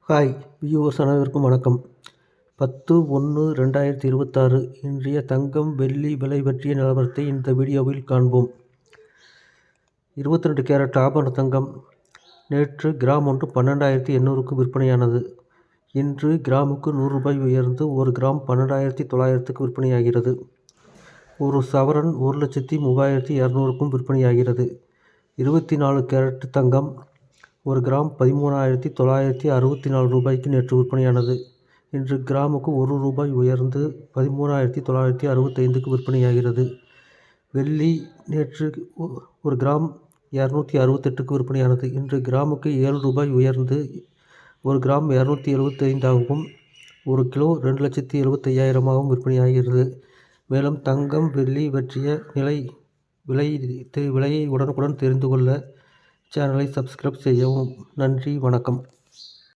Hi viewers அனைவருக்கும் வணக்கம். 10/1/2026 இன்றைய தங்கம் வெள்ளி விலை பற்றிய நிலவரத்தை இந்த வீடியோவில் காண்போம். 22 கேரட் ஆபரண தங்கம் நேற்று கிராம் ஒன்று 12,800க்கு விற்பனையானது. இன்று கிராமுக்கு ரூபாய் 100 உயர்ந்து 1 கிராம் 12,900க்கு விற்பனையாகிறது. ஒரு சவரன் 1,03,200க்கும் விற்பனையாகிறது. 24 கேரட் தங்கம் 1 கிராம் 13,964 ரூபாய்க்கு நேற்று விற்பனையானது. இன்று கிராமுக்கு ரூபாய் 1 உயர்ந்து 13,965க்கு விற்பனையாகிறது. வெள்ளி நேற்று 1 கிராம் 268க்கு விற்பனையானது. இன்று கிராமுக்கு ரூபாய் 7 உயர்ந்து 1 கிராம் 275ஆகவும் 1 கிலோ 2,75,000ஆகவும் விற்பனையாகிறது. மேலும் தங்கம் வெள்ளி பற்றிய விலையை உடனுக்குடன் தெரிந்து கொள்ள சேனலை சப்ஸ்கிரைப் செய்யவும். நன்றி, வணக்கம்.